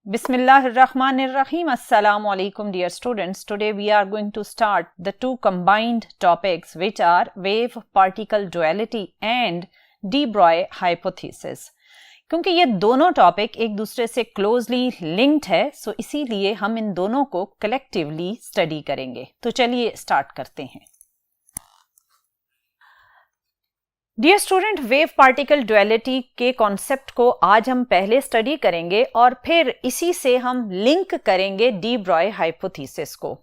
Bismillahirrahmanirrahim. Assalamu alaikum, dear students. Today we are going to start the two combined topics, which are wave particle duality and de Broglie hypothesis. क्योंकि ये दोनों topic एक दूसरे से closely linked है, सो इसीलिए हम इन दोनों को कलेक्टिवली स्टडी करेंगे. तो चलिए स्टार्ट करते हैं. Dear student, wave particle duality के कॉन्सेप्ट को आज हम पहले स्टडी करेंगे और फिर इसी से हम लिंक करेंगे डी ब्रॉय हाइपोथेसिस को.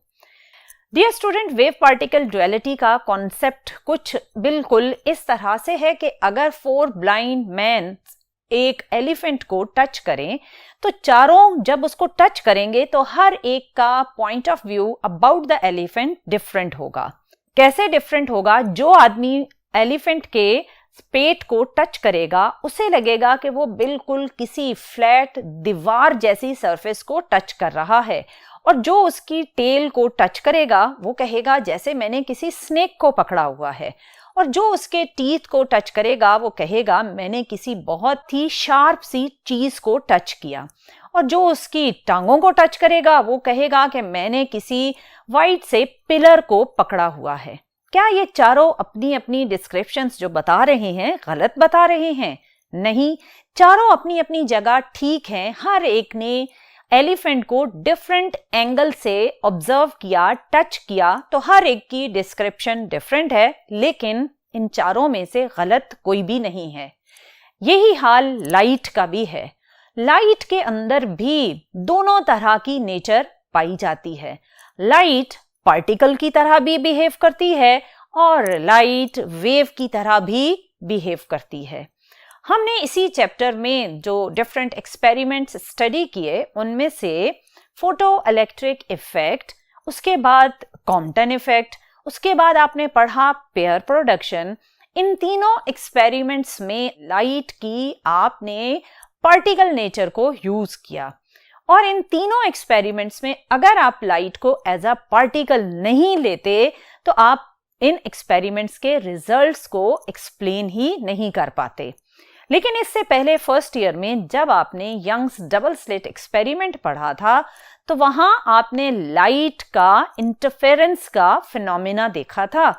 Dear student, wave particle duality का कॉन्सेप्ट कुछ बिल्कुल इस तरह से है कि अगर 4 ब्लाइंड मैन एक एलिफेंट को टच करें तो चारों जब उसको टच करेंगे तो हर एक का point of view about the elephant different होगा. कैसे डिफरेंट होगा? जो आदमी एलिफेंट के पेट को टच करेगा उसे लगेगा कि वो बिल्कुल किसी फ्लैट दीवार जैसी सरफेस को टच कर रहा है, और जो उसकी टेल को टच करेगा वो कहेगा जैसे मैंने किसी स्नेक को पकड़ा हुआ है, और जो उसके टीथ को टच करेगा वो कहेगा मैंने किसी बहुत ही शार्प सी चीज को टच किया, और जो उसकी टांगों को टच करेगा वो कहेगा कि मैंने किसी वाइट से पिलर को पकड़ा हुआ है. क्या ये चारों अपनी अपनी डिस्क्रिप्शंस जो बता रहे हैं गलत बता रहे हैं? नहीं, चारों अपनी अपनी जगह ठीक हैं. हर एक ने एलिफेंट को डिफरेंट एंगल से ऑब्जर्व किया, टच किया, तो हर एक की डिस्क्रिप्शन डिफरेंट है, लेकिन इन चारों में से गलत कोई भी नहीं है. यही हाल लाइट का भी है. लाइट के अंदर भी दोनों तरह की नेचर पाई जाती है. लाइट पार्टिकल की तरह भी बिहेव करती है और लाइट वेव की तरह भी बिहेव करती है. हमने इसी चैप्टर में जो डिफरेंट एक्सपेरिमेंट्स स्टडी किए उनमें से फोटो इलेक्ट्रिक इफेक्ट, उसके बाद कॉम्पटन इफेक्ट, उसके बाद आपने पढ़ा पेयर प्रोडक्शन. इन तीनों एक्सपेरिमेंट्स में लाइट की आपने पार्टिकल नेचर को यूज किया, और इन तीनों एक्सपेरिमेंट्स में अगर आप लाइट को एज अ पार्टिकल नहीं लेते तो आप इन एक्सपेरिमेंट्स के रिजल्ट्स को एक्सप्लेन ही नहीं कर पाते. लेकिन इससे पहले फर्स्ट ईयर में जब आपने यंग्स डबल स्लिट एक्सपेरिमेंट पढ़ा था तो वहां आपने लाइट का इंटरफेरेंस का फिनोमेना देखा था,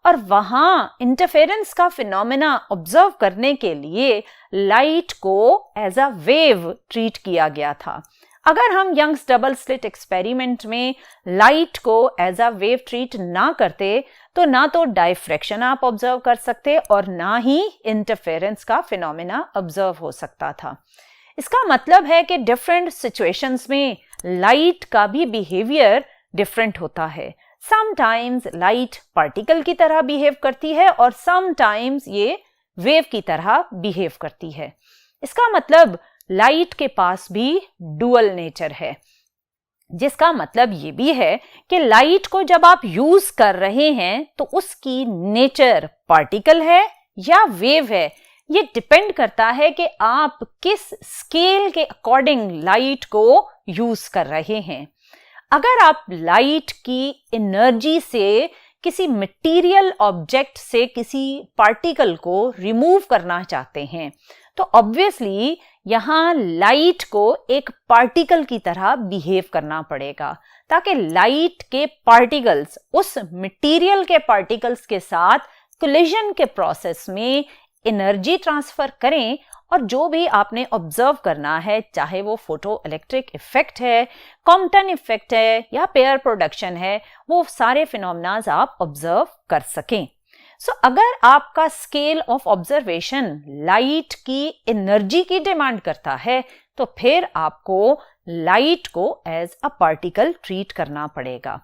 और वहां इंटरफेरेंस का फिनोमेना ऑब्जर्व करने के लिए लाइट को एज अ वेव ट्रीट किया गया था. अगर हम यंग्स डबल स्लिट एक्सपेरिमेंट में लाइट को एज अ वेव ट्रीट ना करते तो ना तो डायफ्रैक्शन आप ऑब्जर्व कर सकते और ना ही इंटरफेरेंस का फिनोमेना ऑब्जर्व हो सकता था. इसका मतलब है कि डिफरेंट सिचुएशंस में लाइट का भी बिहेवियर डिफरेंट होता है. समटाइम्स लाइट पार्टिकल की तरह बिहेव करती है और समटाइम्स ये वेव की तरह बिहेव करती है. इसका मतलब लाइट के पास भी डुअल नेचर है, जिसका मतलब ये भी है कि लाइट को जब आप यूज कर रहे हैं तो उसकी नेचर पार्टिकल है या वेव है. ये डिपेंड करता है कि आप किस स्केल के अकॉर्डिंग लाइट को यूज कर रहे हैं. अगर आप लाइट की एनर्जी से किसी मटेरियल ऑब्जेक्ट से किसी पार्टिकल को रिमूव करना चाहते हैं तो ऑब्वियसली यहां लाइट को एक पार्टिकल की तरह बिहेव करना पड़ेगा, ताकि लाइट के पार्टिकल्स उस मटेरियल के पार्टिकल्स के साथ कोलिजन के प्रोसेस में एनर्जी ट्रांसफर करें, और जो भी आपने ऑब्जर्व करना है, चाहे वो फोटो इलेक्ट्रिक इफेक्ट है, कॉम्पटन इफेक्ट है या पेयर प्रोडक्शन है, वो सारे फिनोमेनाज आप ऑब्जर्व कर सकें. सो अगर आपका स्केल ऑफ ऑब्जर्वेशन लाइट की एनर्जी की डिमांड करता है तो फिर आपको लाइट को एज अ पार्टिकल ट्रीट करना पड़ेगा.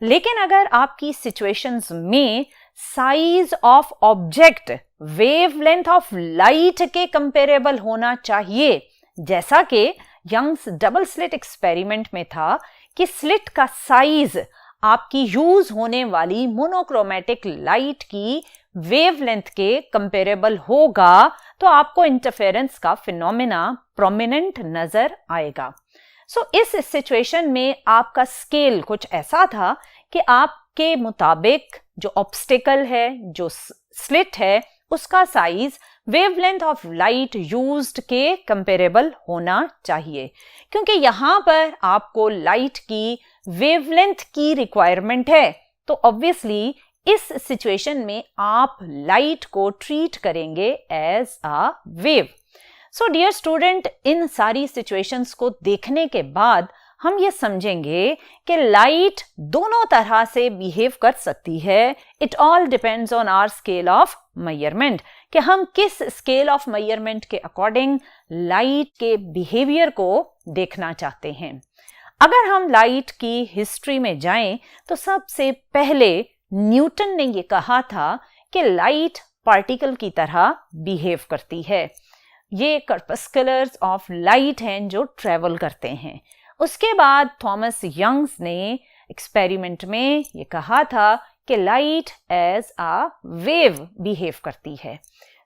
लेकिन अगर आपकी सिचुएशंस में size of object wavelength of light के कंपेरेबल होना चाहिए, जैसा कि यंग्स डबल स्लिट एक्सपेरिमेंट में था कि स्लिट का साइज आपकी यूज होने वाली मोनोक्रोमेटिक लाइट की वेवलेंथ के कंपेरेबल होगा, तो आपको इंटरफेरेंस का फिनोमेना प्रोमिनेंट नजर आएगा. सो इस सिचुएशन में आपका स्केल कुछ ऐसा था कि आपके मुताबिक जो ऑब्स्टिकल है, जो स्लिट है, उसका size wavelength of light used के कंपेरेबल होना चाहिए, क्योंकि यहां पर आपको लाइट की वेवलेंथ की रिक्वायरमेंट है। तो ऑब्वियसली इस सिचुएशन में आप लाइट को ट्रीट करेंगे as a wave. So dear student, इन सारी सिचुएशंस को देखने के बाद हम ये समझेंगे कि लाइट दोनों तरह से बिहेव कर सकती है। It all depends on our scale of measurement, कि हम किस स्केल ऑफ मेजरमेंट के अकॉर्डिंग लाइट के बिहेवियर को देखना चाहते हैं। अगर हम लाइट की हिस्ट्री में जाएं तो सबसे पहले न्यूटन ने ये कहा था कि लाइट पार्टिकल की तरह बिहेव करती है। ये कर्पस्कुलर्स ऑफ लाइट हैं जो ट्रेवल करते हैं। उसके बाद थॉमस यंग्स ने एक्सपेरिमेंट में ये कहा था कि light as a wave behave करती है।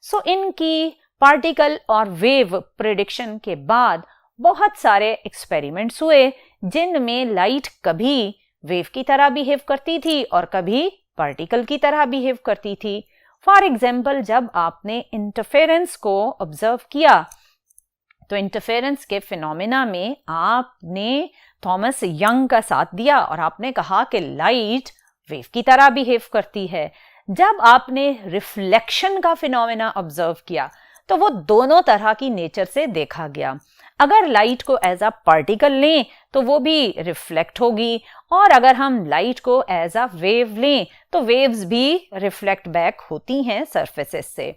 सो इनकी पार्टिकल और वेव प्रेडिक्शन के बाद बहुत सारे एक्सपेरिमेंट्स हुए जिनमें लाइट कभी वेव की तरह बिहेव करती थी और कभी पार्टिकल की तरह बिहेव करती थी। फॉर एग्जाम्पल, जब आपने इंटरफेरेंस को ऑब्जर्व किया तो इंटरफेरेंस के फिनोमेना में आपने थॉमस यंग का साथ दिया और आपने कहा कि लाइट वेव की तरह बिहेव करती है। जब आपने रिफ्लेक्शन का फिनोमेना ऑब्जर्व किया तो वो दोनों तरह की नेचर से देखा गया। अगर लाइट को एज अ पार्टिकल लें तो वो भी रिफ्लेक्ट होगी, और अगर हम लाइट को एज अ वेव लें तो वेव्स भी रिफ्लेक्ट बैक होती हैं सरफेसेस से।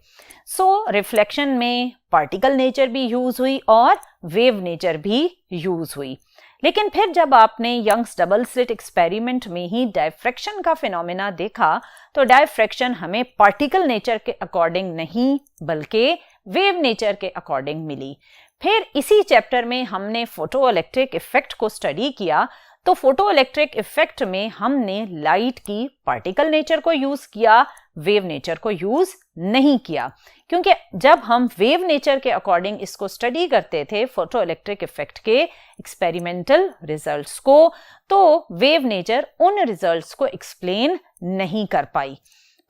सो रिफ्लेक्शन में पार्टिकल नेचर भी यूज हुई और वेव नेचर भी यूज हुई। लेकिन फिर जब आपने यंग्स डबल स्लिट एक्सपेरिमेंट में ही डायफ्रैक्शन का फिनोमेना देखा तो डायफ्रैक्शन हमें पार्टिकल नेचर के अकॉर्डिंग नहीं बल्कि वेव नेचर के अकॉर्डिंग मिली। फिर इसी चैप्टर में हमने फोटो इलेक्ट्रिक इफेक्ट को स्टडी किया। तो फोटो इलेक्ट्रिक इफेक्ट में हमने लाइट की पार्टिकल नेचर को यूज किया, वेव नेचर को यूज नहीं किया, क्योंकि जब हम वेव नेचर के अकॉर्डिंग इसको स्टडी करते थे फोटो इलेक्ट्रिक इफेक्ट के एक्सपेरिमेंटल रिजल्ट्स को, तो वेव नेचर उन रिजल्ट्स को एक्सप्लेन नहीं कर पाई।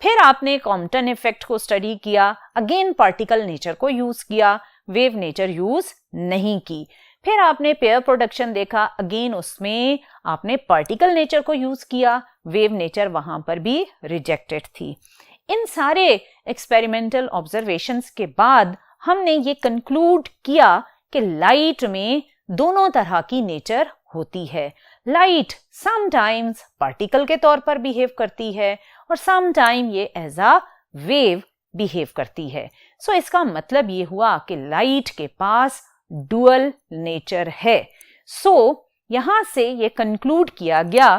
फिर आपने कॉम्पटन इफेक्ट को स्टडी किया, अगेन पार्टिकल नेचर को यूज किया, वेव नेचर यूज नहीं की। फिर आपने पेयर प्रोडक्शन देखा, अगेन उसमें आपने पार्टिकल नेचर को यूज किया, वेव नेचर वहां पर भी रिजेक्टेड थी। इन सारे एक्सपेरिमेंटल ऑब्जर्वेशंस के बाद हमने ये कंक्लूड किया कि लाइट में दोनों तरह की नेचर होती है। लाइट समटाइम्स पार्टिकल के तौर पर बिहेव करती है और समटाइम ये एज अ वेव बिहेव करती है। सो इसका मतलब ये हुआ कि लाइट के पास डुअल नेचर है। सो यहां से ये कंक्लूड किया गया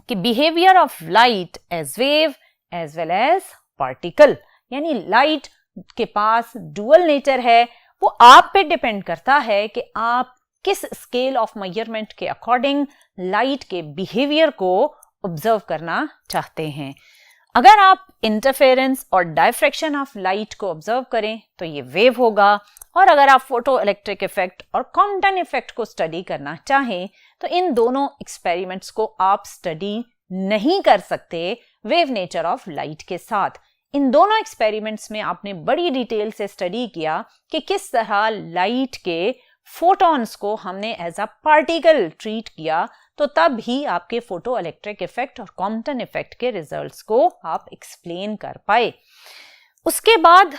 कि behaviour of light as wave as well as particle, यानी लाइट के पास डुअल नेचर है। वो आप पे डिपेंड करता है कि आप किस स्केल ऑफ मेजरमेंट के अकॉर्डिंग लाइट के बिहेवियर को ऑब्जर्व करना चाहते हैं। अगर आप इंटरफेरेंस और डायफ्रैक्शन ऑफ लाइट को ऑब्जर्व करें तो ये वेव होगा, और अगर आप फोटो इलेक्ट्रिक इफेक्ट और कॉम्पटन इफेक्ट को स्टडी करना चाहें तो इन दोनों एक्सपेरिमेंट्स को आप स्टडी नहीं कर सकते वेव नेचर ऑफ लाइट के साथ। इन दोनों एक्सपेरिमेंट्स में आपने बड़ी डिटेल से स्टडी किया कि किस तरह लाइट के फोटॉन्स को हमने एज अ पार्टिकल ट्रीट किया, तो तब ही आपके फोटो इलेक्ट्रिक इफेक्ट और कॉम्पटन इफेक्ट के रिजल्ट्स को आप एक्सप्लेन कर पाए। उसके बाद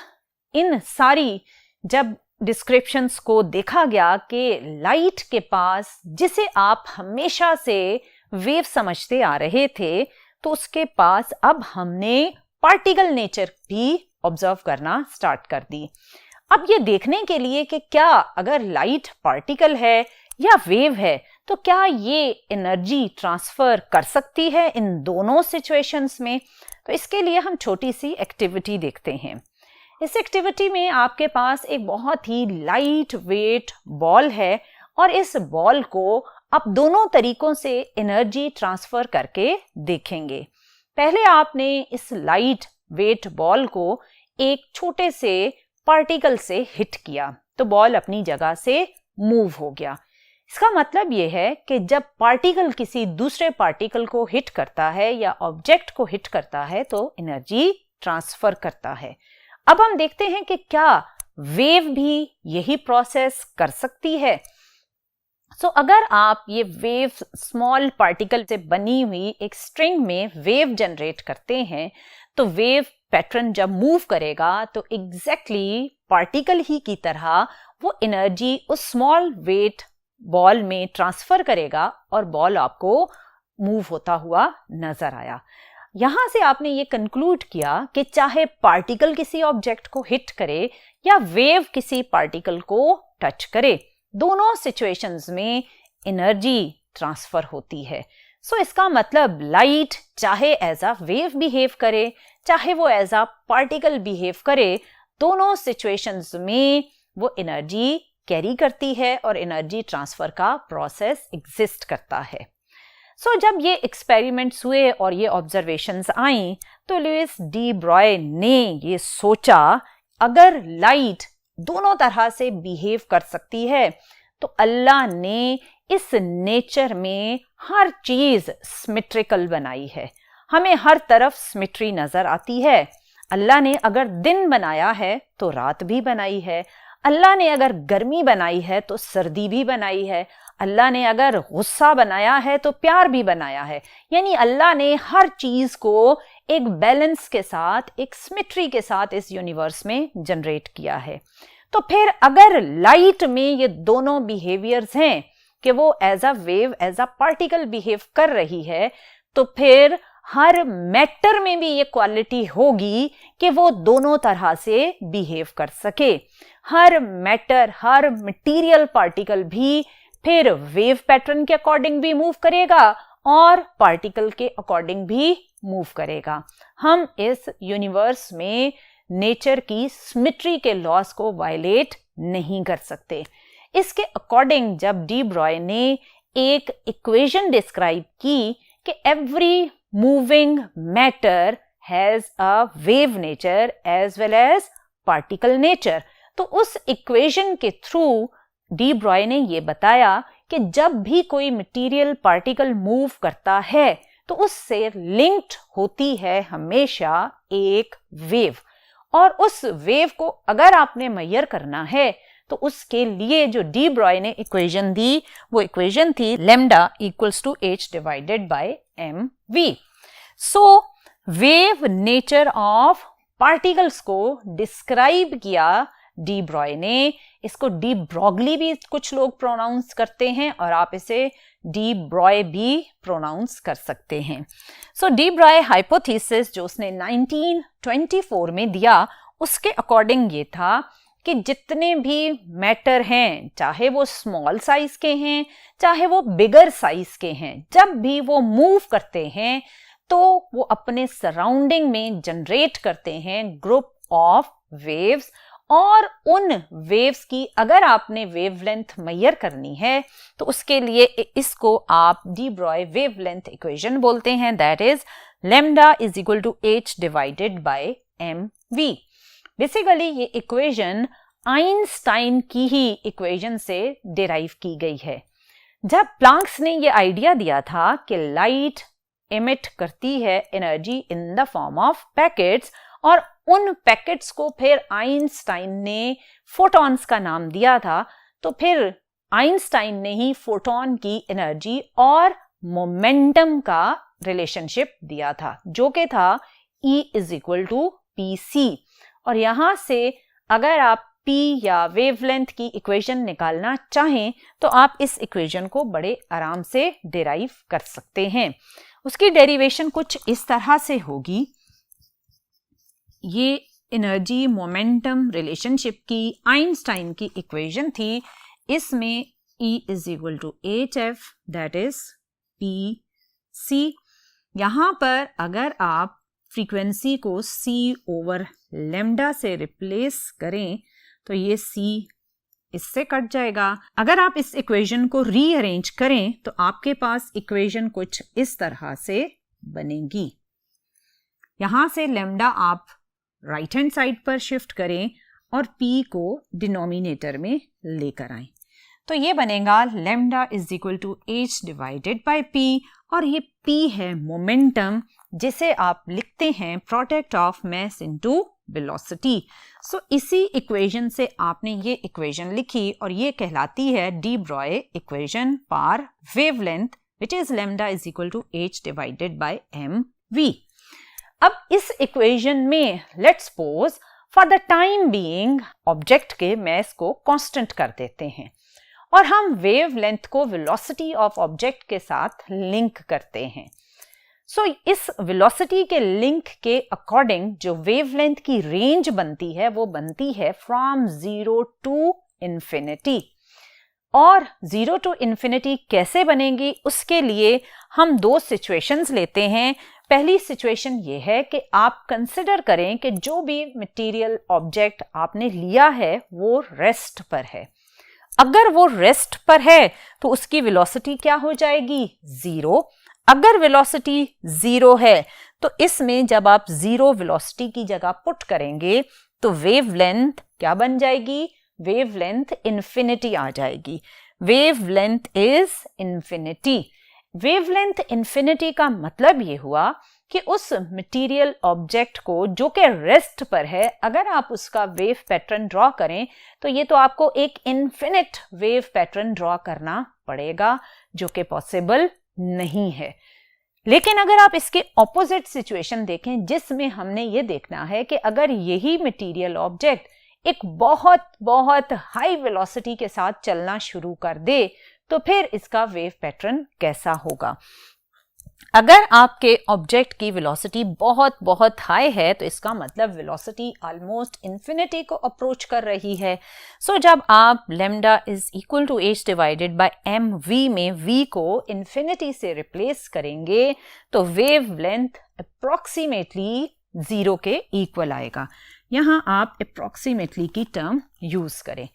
इन सारी जब डिस्क्रिप्शंस को देखा गया कि लाइट के पास, जिसे आप हमेशा से वेव समझते आ रहे थे, तो उसके पास अब हमने पार्टिकल नेचर भी ऑब्जर्व करना स्टार्ट कर दी। अब ये देखने के लिए कि क्या अगर लाइट पार्टिकल है या वेव है तो क्या ये एनर्जी ट्रांसफर कर सकती है इन दोनों सिचुएशंस में, तो इसके लिए हम छोटी सी एक्टिविटी देखते हैं। इस एक्टिविटी में आपके पास एक बहुत ही लाइट वेट बॉल है और इस बॉल को आप दोनों तरीकों से एनर्जी ट्रांसफर करके देखेंगे। पहले आपने इस लाइट वेट बॉल को एक छोटे से पार्टिकल से हिट किया तो बॉल अपनी जगह से मूव हो गया। इसका मतलब यह है कि जब पार्टिकल किसी दूसरे पार्टिकल को हिट करता है या ऑब्जेक्ट को हिट करता है तो एनर्जी ट्रांसफर करता है। अब हम देखते हैं कि क्या वेव भी यही प्रोसेस कर सकती है। अगर आप ये वेव स्मॉल पार्टिकल से बनी हुई एक स्ट्रिंग में वेव जनरेट करते हैं, तो वेव पैटर्न जब मूव करेगा तो एग्जैक्टली पार्टिकल ही की तरह वो एनर्जी उस स्मॉल वेट बॉल में ट्रांसफर करेगा और बॉल आपको मूव होता हुआ नजर आया। यहां से आपने ये कंक्लूड किया कि चाहे पार्टिकल किसी ऑब्जेक्ट को हिट करे या वेव किसी पार्टिकल को टच करे, दोनों सिचुएशंस में एनर्जी ट्रांसफर होती है। इसका मतलब लाइट चाहे एज अ वेव बिहेव करे, चाहे वो एज अ पार्टिकल बिहेव करे, दोनों सिचुएशंस में वो एनर्जी कैरी करती है और एनर्जी ट्रांसफर का प्रोसेस एग्जिस्ट करता है। जब ये एक्सपेरिमेंट्स हुए और ये ऑब्जर्वेशंस आई, तो लुइस डी ब्रॉय ने ये सोचा, अगर लाइट दोनों तरह से बिहेव कर सकती है तो अल्लाह ने इस नेचर में हर चीज सिमेट्रिकल बनाई है। हमें हर तरफ सिमेट्री नजर आती है। अल्लाह ने अगर दिन बनाया है तो रात भी बनाई है, अल्लाह ने अगर गर्मी बनाई है तो सर्दी भी बनाई है, अल्लाह ने अगर गुस्सा बनाया है तो प्यार भी बनाया है। यानी अल्लाह ने हर चीज को एक बैलेंस के साथ, एक सिमेट्री के साथ इस यूनिवर्स में जनरेट किया है। तो फिर अगर लाइट में ये दोनों बिहेवियर्स हैं कि वो as a wave, as a particle behave कर रही है, तो फिर हर मैटर में भी ये क्वालिटी होगी कि वो दोनों तरह से बिहेव कर सके। हर मैटर, हर मटेरियल पार्टिकल भी फिर वेव पैटर्न के अकॉर्डिंग भी मूव करेगा और पार्टिकल के अकॉर्डिंग भी मूव करेगा। हम इस यूनिवर्स में नेचर की सिमेट्री के लॉस को वायलेट नहीं कर सकते। इसके अकॉर्डिंग जब डी ब्रॉय ने एक इक्वेशन डिस्क्राइब की कि every moving matter has a wave nature as well as particle nature, तो उस इक्वेशन के थ्रू डी ब्रॉय ने ये बताया कि जब भी कोई मटेरियल पार्टिकल मूव करता है तो उससे लिंक्ड होती है हमेशा एक वेव, और उस वेव को अगर आपने मेजर करना है तो उसके लिए जो डी ब्रॉय ने इक्वेशन दी वो इक्वेशन थी lambda equals to h divided by mv। Wave nature of particles को डिस्क्राइब किया डी ब्रॉय ने। इसको डी ब्रॉगली भी कुछ लोग प्रोनाउंस करते हैं और आप इसे डी ब्रॉय भी प्रोनाउंस कर सकते हैं। डी ब्रॉय हाइपोथेसिस जो उसने 1924 में दिया, उसके अकॉर्डिंग ये था कि जितने भी मैटर हैं, चाहे वो स्मॉल साइज के हैं चाहे वो बिगर साइज के हैं, जब भी वो मूव करते हैं तो वो अपने सराउंडिंग में जनरेट करते हैं ग्रुप ऑफ वेव्स, और उन वेव्स की अगर आपने वेवलेंथ मेजर करनी है तो उसके लिए इसको आप डी ब्रॉय वेवलेंथ इक्वेशन बोलते हैं, that is lambda is equal to h divided by mv। Basically ये इक्वेशन आइंस्टाइन की ही इक्वेशन से डिराइव की गई है। जब प्लैंक्स ने ये आइडिया दिया था कि लाइट एमिट करती है energy in the form of packets, और उन पैकेट्स को फिर आइंस्टाइन ने फोटॉन्स का नाम दिया था, तो फिर आइंस्टाइन ने ही फोटॉन की एनर्जी और मोमेंटम का रिलेशनशिप दिया था, जो कि था E is equal to PC। और यहां से अगर आप P या वेवलेंथ की इक्वेशन निकालना चाहें तो आप इस इक्वेशन को बड़े आराम से डिराइव कर सकते हैं। उसकी डेरिवेशन कुछ इस तरह से होगी, ये एनर्जी मोमेंटम रिलेशनशिप की आइंस्टाइन की इक्वेशन थी। इसमें E is equal to hf that is PC। यहां पर अगर आप फ्रीक्वेंसी को C ओवर लैम्डा से रिप्लेस करें तो ये C इससे कट जाएगा। अगर आप इस इक्वेशन को रीअरेंज करें तो आपके पास इक्वेशन कुछ इस तरह से बनेगी। यहां से लैम्डा आप राइट हैंड साइड पर शिफ्ट करें और P को डिनोमिनेटर में लेकर आएं, तो ये बनेगा lambda is equal to h divided by P, और ये P है मोमेंटम, जिसे आप लिखते हैं product of mass into velocity. So इसी इक्वेशन से आपने ये इक्वेशन लिखी और ये कहलाती है D Broglie equation for wavelength which is lambda is equal to h divided by mv। अब इस इक्वेशन में let's suppose for the time being object के मैस को कांस्टेंट कर देते हैं और हम वेवलेंथ को वेलोसिटी ऑफ ऑब्जेक्ट के साथ लिंक करते हैं। सो इस वेलोसिटी के लिंक के अकॉर्डिंग जो वेवलेंथ की रेंज बनती है वो बनती है फ्रॉम 0 टू इंफिनिटी। और 0 टू इंफिनिटी कैसे बनेगी उसके लिए हम दो सिचुएशंस लेते हैं। पहली सिचुएशन ये है कि आप कंसिडर करें कि जो भी मटेरियल ऑब्जेक्ट आपने लिया है वो रेस्ट पर है। अगर वो रेस्ट पर है तो उसकी वेलोसिटी क्या हो जाएगी? 0। अगर वेलोसिटी 0 है तो इसमें जब आप 0 वेलोसिटी की जगह पुट करेंगे तो वेवलेंथ क्या बन जाएगी? वेवलेंथ इंफिनिटी आ जाएगी। Wavelength is infinity. Wavelength infinity का मतलब ये हुआ कि उस मटेरियल ऑब्जेक्ट को जो कि रेस्ट पर है अगर आप उसका वेव पैटर्न ड्रॉ करें तो ये तो आपको एक इनफिनिट वेव पैटर्न ड्रॉ करना पड़ेगा जो कि पॉसिबल नहीं है। लेकिन अगर आप इसके ऑपोजिट सिचुएशन देखें जिसमें हमने ये देखना है कि अगर यही मटेरियल ऑब्जेक्ट एक बहुत बहुत हाई वेलोसिटी के साथ चलना शुरू कर दे तो फिर इसका वेव पैटर्न कैसा होगा। अगर आपके ऑब्जेक्ट की वेलोसिटी बहुत बहुत हाई है तो इसका मतलब वेलोसिटी ऑलमोस्ट इंफिनिटी को अप्रोच कर रही है। सो जब आप lambda is equal to h divided by mv में v को इंफिनिटी से रिप्लेस करेंगे तो वेव लेंथ अप्रोक्सीमेटली 0 के इक्वल आएगा। यहां आप अप्रोक्सीमेटली की टर्म यूज करें।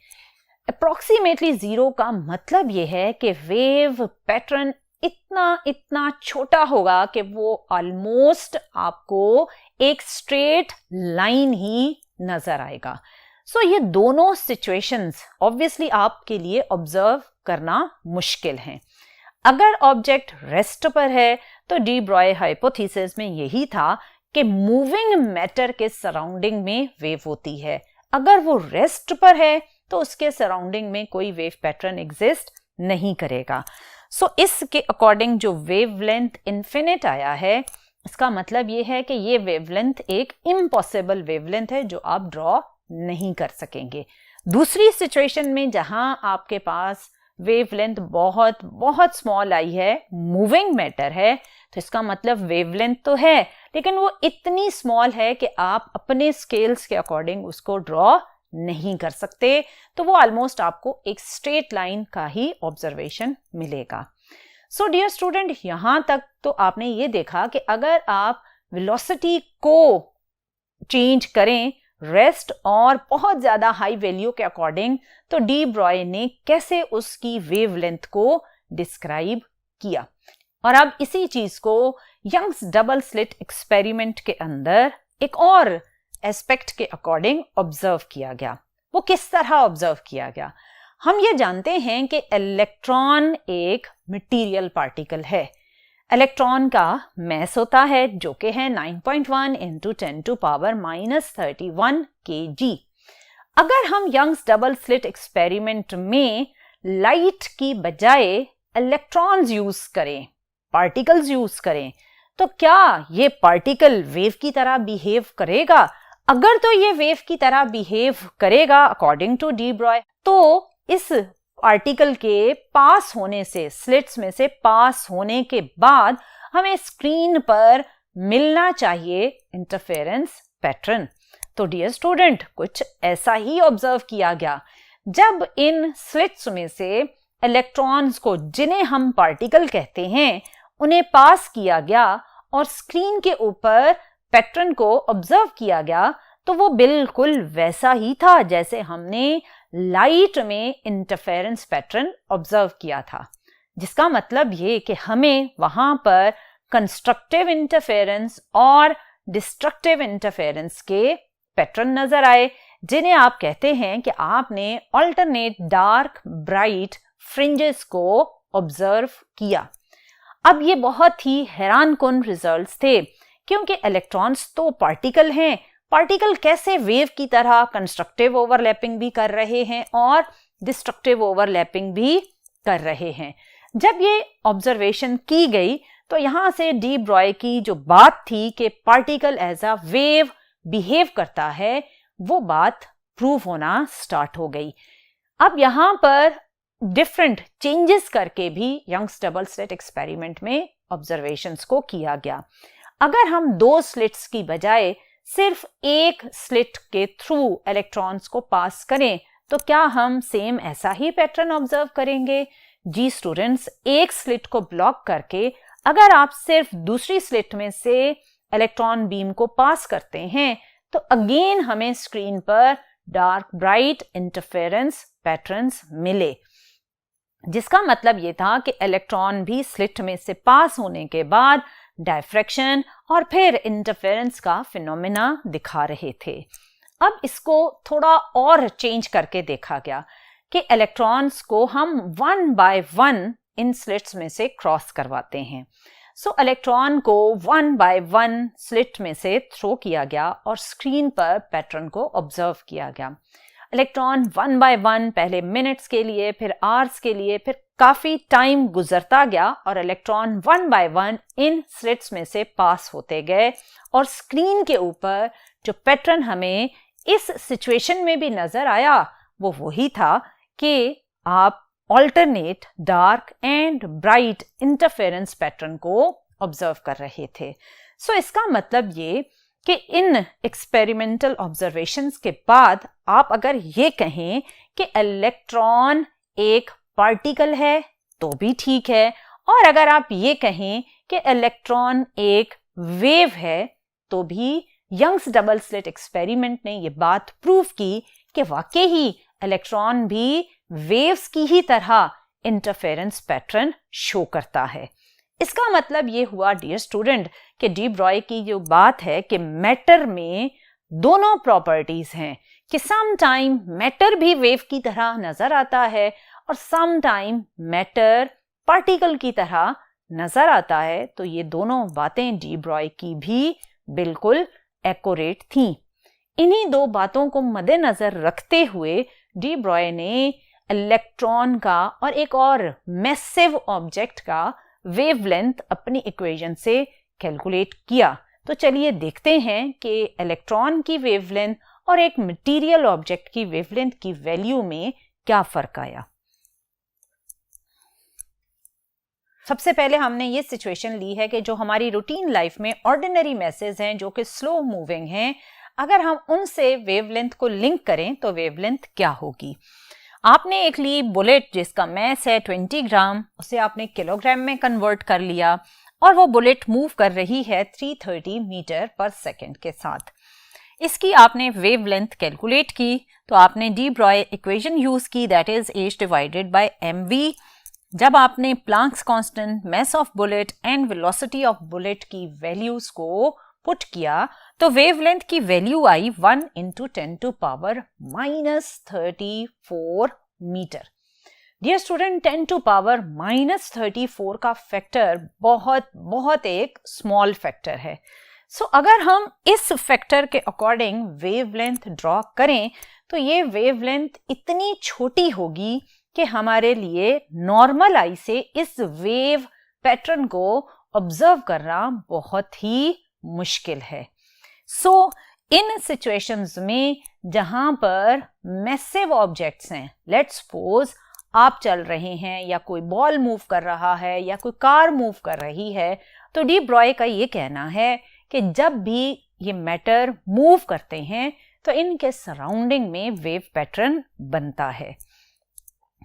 अप्रोक्सीमेटली 0 का मतलब यह है कि वेव पैटर्न इतना छोटा होगा कि वो ऑलमोस्ट आपको एक स्ट्रेट लाइन ही नजर आएगा। सो ये दोनों सिचुएशंस ऑब्वियसली आपके लिए ऑब्जर्व करना मुश्किल है। अगर ऑब्जेक्ट रेस्ट पर है तो डी ब्रॉय हाइपोथेसिस में यही था कि मूविंग मैटर के सराउंडिंग में वेव होती है। अगर वो रेस्ट पर है तो उसके सराउंडिंग में कोई वेव पैटर्न एग्जिस्ट नहीं करेगा। सो इसके अकॉर्डिंग जो वेवलेंथ इनफिनिट आया है इसका मतलब ये है कि ये वेवलेंथ एक इम्पॉसिबल वेवलेंथ है जो आप ड्रॉ नहीं कर सकेंगे। दूसरी सिचुएशन में जहां आपके पास वेवलेंथ बहुत बहुत स्मॉल आई है, मूविंग मैटर है, तो इसका मतलब वेवलेंथ तो है लेकिन वो इतनी स्मॉल है कि आप अपने स्केल्स के अकॉर्डिंग उसको ड्रॉ नहीं कर सकते, तो वो ऑलमोस्ट आपको एक स्ट्रेट लाइन का ही ऑब्जर्वेशन मिलेगा। सो डियर स्टूडेंट, यहां तक तो आपने ये देखा कि अगर आप वेलोसिटी को चेंज करें रेस्ट और बहुत ज्यादा हाई वैल्यू के अकॉर्डिंग तो डी ब्रॉय ने कैसे उसकी वेवलेंथ को डिस्क्राइब किया। और अब इसी चीज को यंग्स डबल स्लिट एक्सपेरिमेंट के अंदर एक और एस्पेक्ट के अकॉर्डिंग ऑब्जर्व किया गया। वो किस तरह ऑब्जर्व किया गया? हम ये जानते हैं कि इलेक्ट्रॉन एक मटेरियल पार्टिकल है। इलेक्ट्रॉन का मैस होता है जो कि है 9.1 इंटू 10 टू पावर -31 kg। अगर हम यंग्स डबल स्लिट एक्सपेरिमेंट में लाइट की बजाय इलेक्ट्रॉन्स यूज करें, पार्टिकल्स यूज करें, तो क्या ये पार्टिकल वेव की तरह बिहेव करेगा? अगर तो ये वेव की तरह बिहेव करेगा अकॉर्डिंग टू डी ब्रॉय तो इस पार्टिकल के पास होने से, स्लिट्स में से पास होने के बाद हमें स्क्रीन पर मिलना चाहिए इंटरफेरेंस पैटर्न। तो डियर स्टूडेंट, कुछ ऐसा ही ऑब्जर्व किया गया। जब इन स्लिट्स में से इलेक्ट्रॉन्स को, जिन्हें हम पार्टिकल कहते हैं, उन्हें पास किया गया और स्क्रीन के ऊपर पैटर्न को ऑब्जर्व किया गया तो वो बिल्कुल वैसा ही था जैसे हमने लाइट में इंटरफेरेंस पैटर्न ऑब्जर्व किया था। जिसका मतलब ये कि हमें वहां पर कंस्ट्रक्टिव इंटरफेरेंस और डिस्ट्रक्टिव इंटरफेरेंस के पैटर्न नजर आए, जिन्हें आप कहते हैं कि आपने ऑल्टरनेट डार्क ब्राइट फ्रिंजेस को ऑब्जर्व किया। अब ये बहुत ही हैरानकुन रिजल्ट्स थे क्योंकि इलेक्ट्रॉन्स तो पार्टिकल हैं, पार्टिकल कैसे वेव की तरह कंस्ट्रक्टिव ओवरलैपिंग भी कर रहे हैं और डिस्ट्रक्टिव ओवरलैपिंग भी कर रहे हैं। जब ये ऑब्जर्वेशन की गई तो यहां से डी ब्रॉय की जो बात थी कि particle as a wave behave करता है, वो बात प्रूव होना स्टार्ट हो गई। अब यहां पर डिफरेंट चेंजेस करके भी यंग्स डबल स्लिट एक्सपेरिमेंट में ऑब्जर्वेशंस को किया गया। अगर हम 2 स्लिट्स की बजाय सिर्फ एक स्लिट के थ्रू इलेक्ट्रॉन्स को पास करें तो क्या हम सेम ऐसा ही पैटर्न ऑब्जर्व करेंगे? जी स्टूडेंट्स, एक स्लिट को ब्लॉक करके अगर आप सिर्फ दूसरी स्लिट में से इलेक्ट्रॉन बीम को पास करते हैं तो अगेन हमें स्क्रीन पर डार्क ब्राइट इंटरफेरेंस पैटर्न्स मिले, जिसका मतलब ये था कि इलेक्ट्रॉन भी स्लिट में से पास होने के बाद डायफ्रैक्शन और फिर इंटरफेरेंस का फिनोमेना दिखा रहे थे। अब इसको थोड़ा और चेंज करके देखा गया कि इलेक्ट्रॉन्स को हम 1 बाय 1 इन स्लिट्स में से क्रॉस करवाते हैं। सो इलेक्ट्रॉन को 1 बाय 1 स्लिट में से थ्रो किया गया और स्क्रीन पर पैटर्न को ऑब्जर्व किया गया। इलेक्ट्रॉन 1 बाय 1 पहले मिनट्स के लिए, फिर आवर्स के लिए, फिर काफी टाइम गुजरता गया और इलेक्ट्रॉन 1 बाय 1 इन स्लिट्स में से पास होते गए और स्क्रीन के ऊपर जो पैटर्न हमें इस सिचुएशन में भी नजर आया वो वही था कि आप alternate dark and bright interference pattern को ऑब्जर्व कर रहे थे। सो इसका मतलब ये कि इन एक्सपेरिमेंटल ऑब्जर्वेशंस के बाद आप अगर ये कहें कि इलेक्ट्रॉन एक पार्टिकल है तो भी ठीक है, और अगर आप ये कहें कि इलेक्ट्रॉन एक वेव है तो भी यंग्स डबल स्लिट एक्सपेरिमेंट ने ये बात प्रूव की कि वाकई ही इलेक्ट्रॉन भी वेव्स की ही तरह इंटरफेरेंस पैटर्न शो करता है। इसका मतलब ये हुआ डियर स्टूडेंट कि डी ब्रॉय की जो बात है कि मैटर में दोनों प्रॉपर्टीज हैं कि सम टाइम मैटर भी वेव की तरह नजर आता है और सम टाइम मैटर पार्टिकल की तरह नजर आता है। तो ये दोनों बातें डी ब्रॉय की भी बिल्कुल एक्यूरेट थीं। इन्हीं 2 बातों को मद्देनजर रखते हुए डी ब्रॉय ने इलेक्ट्रॉन का और एक और मैसिव ऑब्जेक्ट का वेवलेंथ अपनी इक्वेशन से कैलकुलेट किया। तो चलिए देखते हैं कि इलेक्ट्रॉन की वेवलेंथ और एक मटेरियल ऑब्जेक्ट की वेवलेंथ की वैल्यू में क्या फर्क आया। सबसे पहले हमने ये सिचुएशन ली है कि जो हमारी रूटीन लाइफ में ऑर्डिनरी मैसेज हैं जो कि स्लो मूविंग हैं, अगर हम उनसे वेवलेंथ को लिंक करें तो वेवलेंथ क्या होगी। आपने एक ली बुलेट जिसका मैस है 20 ग्राम, उसे आपने किलोग्राम में कन्वर्ट कर लिया और वो बुलेट मूव कर रही है 330 मीटर पर सेकेंड के साथ। इसकी आपने वेवलेंथ कैलकुलेट की तो आपने डी ब्रॉय इक्वेशन यूज की, that is h divided by mv। जब आपने Planck's constant, mass of bullet and velocity of bullet की वैल्यूज को पुट किया तो वेवलेंथ की वैल्यू आई 1 × 10⁻34 मीटर। डियर स्टूडेंट, 10⁻34 का फैक्टर बहुत एक स्मॉल फैक्टर है। सो अगर हम इस फैक्टर के अकॉर्डिंग वेवलेंथ ड्रॉ करें तो ये वेवलेंथ इतनी छोटी होगी कि हमारे लिए नॉर्मल आई से इस वेव पैटर्न को ऑब्जर्व करना बहुत ही मुश्किल है। सो इन सिचुएशंस में जहां पर मैसिव ऑब्जेक्ट्स हैं, लेट्स सपोज आप चल रहे हैं या कोई बॉल मूव कर रहा है या कोई कार मूव कर रही है, तो डी ब्रॉय का ये कहना है कि जब भी ये मैटर मूव करते हैं तो इनके सराउंडिंग में वेव पैटर्न बनता है।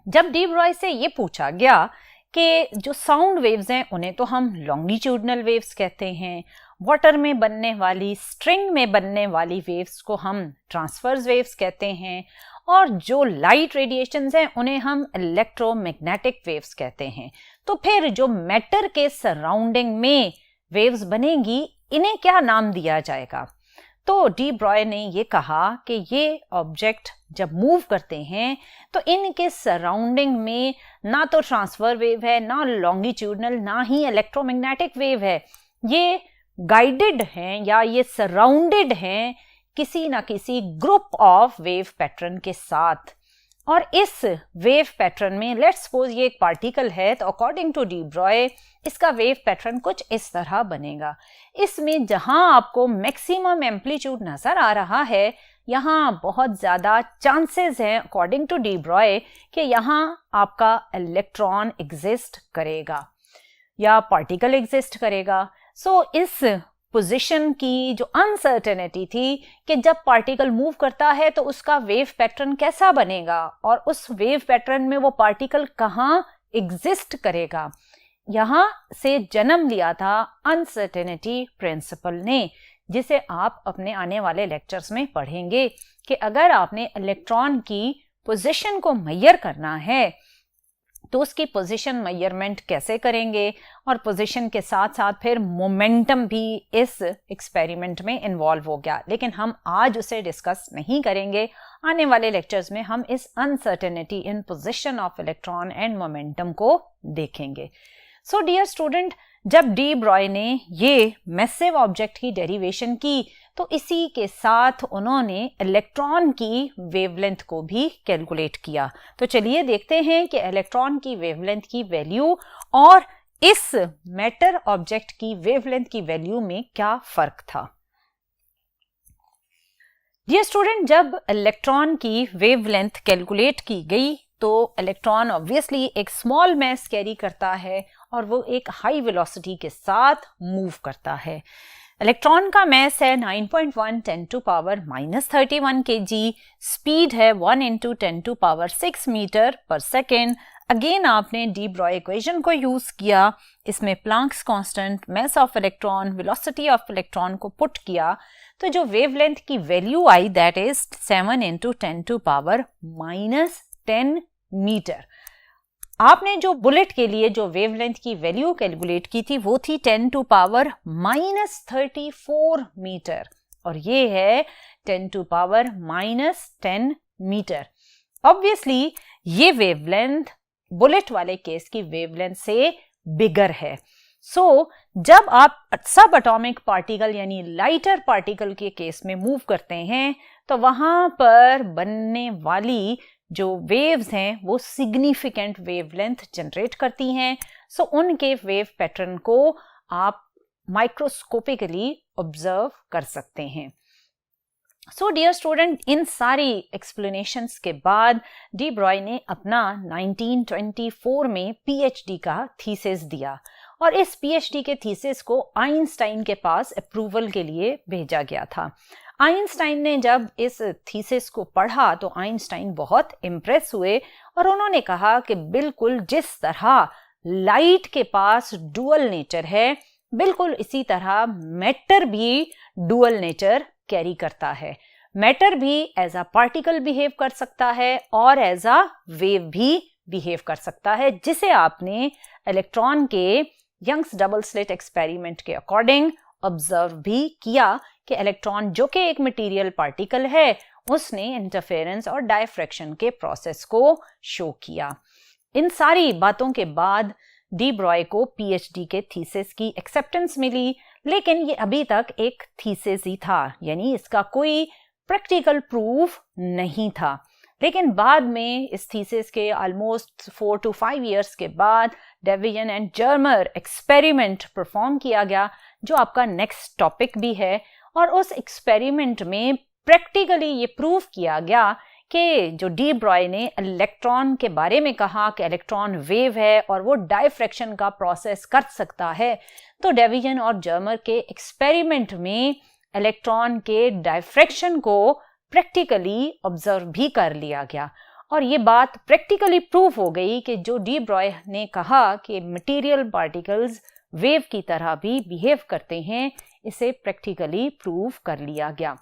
जब डी ब्रॉय से ये पूछा गया कि जो साउंड वेव्स हैं उन्हें तो हम लॉन्गिट्यूडनल वेव्स कहते हैं, वाटर में बनने वाली, स्ट्रिंग में बनने वाली वेव्स को हम ट्रांसवर्स वेव्स कहते हैं, और जो लाइट रेडिएशंस हैं उन्हें हम इलेक्ट्रोमैग्नेटिक वेव्स कहते हैं। तो फिर जो मैटर के सराउंडिंग में वेव्स बनेंगी इन्हें क्या नाम दिया जाएगा। तो डी ब्रॉय ने ये कहा कि ये ऑब्जेक्ट जब मूव करते हैं तो इनके सराउंडिंग में ना तो ट्रांसफर वेव है, ना लॉन्गिट्यूडनल, ना ही इलेक्ट्रोमैग्नेटिक वेव है। ये गाइडेड हैं या ये सराउंडेड हैं किसी ना किसी ग्रुप ऑफ वेव पैटर्न के साथ। और इस वेव पैटर्न में लेट्स सपोज ये एक पार्टिकल है, तो अकॉर्डिंग टू डी ब्रॉय इसका वेव पैटर्न कुछ इस तरह बनेगा। इसमें जहां आपको मैक्सिमम एम्पलीट्यूड नजर आ रहा है, यहाँ बहुत ज़्यादा चांसेस हैं अकॉर्डिंग टू डी ब्रॉय कि यहाँ आपका इलेक्ट्रॉन एग्जिस्ट करेगा या पार्टिकल एग्जिस्ट करेगा। सो इस पोजीशन की जो अनसर्टेनिटी थी कि जब पार्टिकल मूव करता है तो उसका वेव पैटर्न कैसा बनेगा और उस वेव पैटर्न में वो पार्टिकल कहाँ एग्जिस्ट करेगा, यहाँ से जन्म लिया था अनसर्टेनिटी प्रिंसिपल ने, जिसे आप अपने आने वाले लेक्चर्स में पढ़ेंगे कि अगर आपने इलेक्ट्रॉन की पोजीशन को मेजर करना है तो उसकी पोजीशन मेजरमेंट कैसे करेंगे, और पोजीशन के साथ साथ फिर मोमेंटम भी इस एक्सपेरिमेंट में इन्वॉल्व हो गया। लेकिन हम आज उसे डिस्कस नहीं करेंगे, आने वाले लेक्चर्स में हम इस uncertainty in position of electron and momentum को देखेंगे। सो डियर स्टूडेंट, जब डी ब्रॉय ने ये मैसिव ऑब्जेक्ट की डेरिवेशन की तो इसी के साथ उन्होंने इलेक्ट्रॉन की वेवलेंथ को भी कैलकुलेट किया। तो चलिए देखते हैं कि इलेक्ट्रॉन की वेवलेंथ की वैल्यू और इस मैटर ऑब्जेक्ट की वेवलेंथ की वैल्यू में क्या फर्क था। डियर स्टूडेंट, जब इलेक्ट्रॉन की वेवलेंथ कैलकुलेट की गई तो इलेक्ट्रॉन ऑब्वियसली एक स्मॉल मास कैरी करता है और वो एक हाई वेलोसिटी के साथ मूव करता है। इलेक्ट्रॉन का मास है 9.1 10 टू पावर -31 kg, स्पीड है 1 × 10⁻⁶ मीटर पर सेकेंड। अगेन आपने डी ब्रॉय इक्वेशन को यूज किया, इसमें Planck's constant, mass of electron, velocity of electron को पुट किया, तो जो वेवलेंथ की वैल्यू आई दैट इज 7 × 10⁻⁻10 मीटर। आपने जो बुलेट के लिए जो वेवलेंथ की वैल्यू कैलकुलेट की थी वो थी 10⁻34 मीटर और ये है 10⁻10 मीटर। ऑब्वियसली ये वेवलेंथ बुलेट वाले केस की वेवलेंथ से बिगर है। सो जब आप सब एटॉमिक पार्टिकल यानी लाइटर पार्टिकल के केस में मूव करते हैं तो वहां पर बनने वाली जो वेव्स हैं वो सिग्निफिकेंट वेवलेंथ जनरेट करती हैं। सो उनके वेव पैटर्न को आप माइक्रोस्कोपिकली ऑब्जर्व कर सकते हैं। सो डियर स्टूडेंट, इन सारी एक्सप्लेनेशंस के बाद डी ब्रॉय ने अपना 1924 में पीएचडी का थीसिस दिया और इस पीएचडी के थीसिस को आइंस्टाइन के पास अप्रूवल के लिए भेजा गया था। आइंस्टाइन ने जब इस थीसिस को पढ़ा तो आइंस्टाइन बहुत इम्प्रेस हुए और उन्होंने कहा कि बिल्कुल जिस तरह लाइट के पास डुअल नेचर है, बिल्कुल इसी तरह मैटर भी डुअल नेचर कैरी करता है। मैटर भी एज अ पार्टिकल बिहेव कर सकता है और एज अ वेव भी बिहेव कर सकता है, जिसे आपने इलेक्ट्रॉन के यंग्स डबल स्लिट एक्सपेरिमेंट के अकॉर्डिंग ऑब्जर्व भी किया कि इलेक्ट्रॉन जो कि एक मटेरियल पार्टिकल है उसने इंटरफेरेंस और डायफ्रैक्शन के प्रोसेस को शो किया। इन सारी बातों के बाद डी ब्रॉय को पीएचडी के थीसिस की एक्सेप्टेंस मिली, लेकिन ये अभी तक एक थीसिस ही था, यानी इसका कोई प्रैक्टिकल प्रूफ नहीं था। लेकिन बाद में इस थीसिस के ऑलमोस्ट 4 to 5 years के बाद डेवियन एंड जर्मर एक्सपेरिमेंट परफॉर्म किया गया, जो आपका नेक्स्ट टॉपिक भी है। और उस एक्सपेरिमेंट में प्रैक्टिकली ये प्रूव किया गया कि जो डी ब्रॉय ने इलेक्ट्रॉन के बारे में कहा कि इलेक्ट्रॉन वेव है और वो डायफ्रैक्शन का प्रोसेस कर सकता है, तो डेवियन और जर्मर के एक्सपेरिमेंट में इलेक्ट्रॉन के डायफ्रैक्शन को प्रैक्टिकली ऑब्जर्व भी कर लिया गया और ये बात प्रैक्टिकली प्रूव हो गई कि जो डी ब्रॉय ने कहा कि मटेरियल पार्टिकल्स वेव की तरह भी बिहेव करते हैं, इसे प्रैक्टिकली प्रूव कर लिया गया।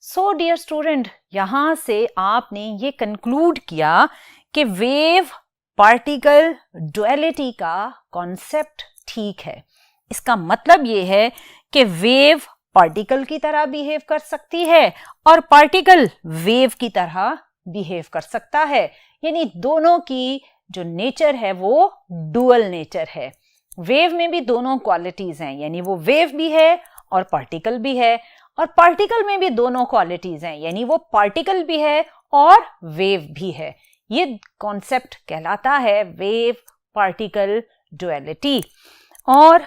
सो डियर स्टूडेंट, यहां से आपने ये कंक्लूड किया कि वेव पार्टिकल डुअलिटी का कॉन्सेप्ट ठीक है। इसका मतलब ये है कि वेव पार्टिकल की तरह बिहेव कर सकती है और पार्टिकल वेव की तरह बिहेव कर सकता है, यानी दोनों की जो नेचर है वो डुअल नेचर है। वेव में भी दोनों क्वालिटीज हैं, यानी वो वेव भी है और पार्टिकल भी है, और पार्टिकल में भी दोनों क्वालिटीज हैं, यानी वो पार्टिकल भी है और वेव भी है। ये कॉन्सेप्ट कहलाता है वेव पार्टिकल डुअलिटी। और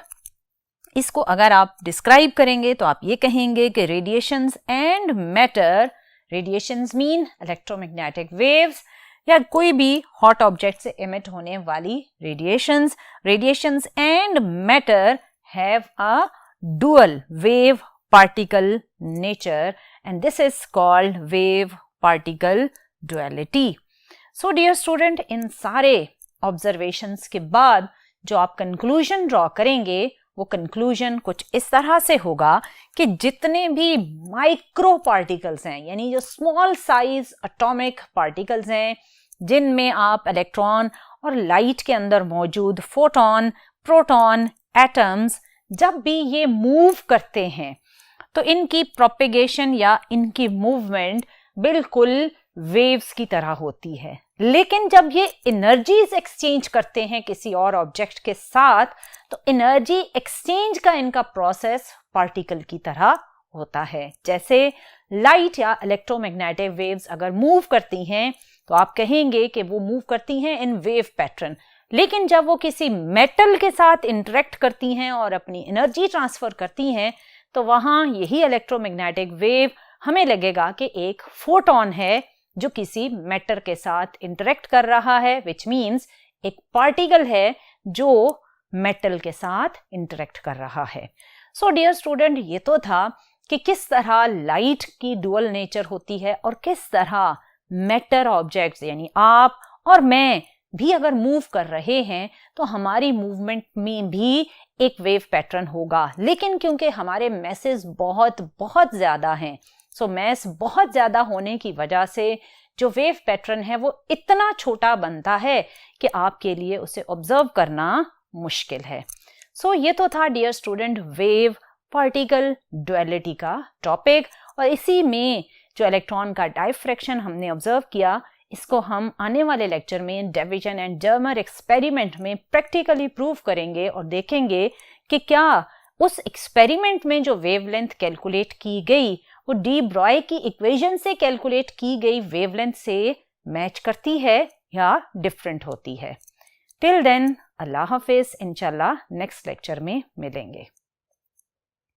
इसको अगर आप डिस्क्राइब करेंगे तो आप ये कहेंगे कि radiations and matter, radiations mean electromagnetic waves या कोई भी हॉट ऑब्जेक्ट से एमिट होने वाली radiations, radiations and matter have a dual wave particle nature and this is called wave particle duality. So dear student, इन सारे ऑब्जर्वेशंस के बाद जो आप कंक्लूजन ड्रॉ करेंगे वो कंक्लूजन कुछ इस तरह से होगा कि जितने भी माइक्रो पार्टिकल्स हैं, यानी जो स्मॉल साइज एटॉमिक पार्टिकल्स हैं, जिनमें आप इलेक्ट्रॉन और लाइट के अंदर मौजूद फोटॉन, प्रोटॉन, एटम्स, जब भी ये मूव करते हैं तो इनकी प्रोपेगेशन या इनकी मूवमेंट बिल्कुल वेव्स की तरह होती है। लेकिन जब ये एनर्जीज एक्सचेंज करते हैं किसी और ऑब्जेक्ट के साथ तो एनर्जी एक्सचेंज का इनका प्रोसेस पार्टिकल की तरह होता है। जैसे लाइट या इलेक्ट्रोमैग्नेटिक वेव्स अगर मूव करती हैं तो आप कहेंगे कि वो मूव करती हैं इन वेव पैटर्न, लेकिन जब वो किसी मेटल के साथ इंटरेक्ट करती हैं और अपनी एनर्जी ट्रांसफर करती हैं तो वहां यही इलेक्ट्रोमैग्नेटिक वेव हमें लगेगा कि एक फोटॉन है जो किसी मैटर के साथ इंटरेक्ट कर रहा है, विच मीन्स एक पार्टिकल है जो मेटल के साथ इंटरेक्ट कर रहा है। सो डियर स्टूडेंट, ये तो था कि किस तरह लाइट की डुअल नेचर होती है और किस तरह मैटर ऑब्जेक्ट्स यानी आप और मैं भी अगर मूव कर रहे हैं तो हमारी मूवमेंट में भी एक वेव पैटर्न होगा। लेकिन क्योंकि हमारे मैसेज बहुत बहुत ज्यादा हैं, सो मैस बहुत ज्यादा होने की वजह से जो वेव पैटर्न है वो इतना छोटा बनता है कि आपके लिए उसे ऑब्जर्व करना मुश्किल है। सो ये तो था dear student wave particle duality का टॉपिक, और इसी में जो इलेक्ट्रॉन का डायफ्रैक्शन हमने ऑब्जर्व किया, इसको हम आने वाले लेक्चर में डेविजन एंड जर्मर एक्सपेरिमेंट में प्रैक्टिकली प्रूव करेंगे और देखेंगे कि क्या उस एक्सपेरिमेंट में जो वेवलेंथ कैलकुलेट की गई वो डी ब्रॉय की इक्वेशन से कैलकुलेट की गई वेवलेंथ से मैच करती है या डिफरेंट होती है। टिल देन अल्लाह हाफिज, इंशाल्लाह नेक्स्ट लेक्चर में मिलेंगे।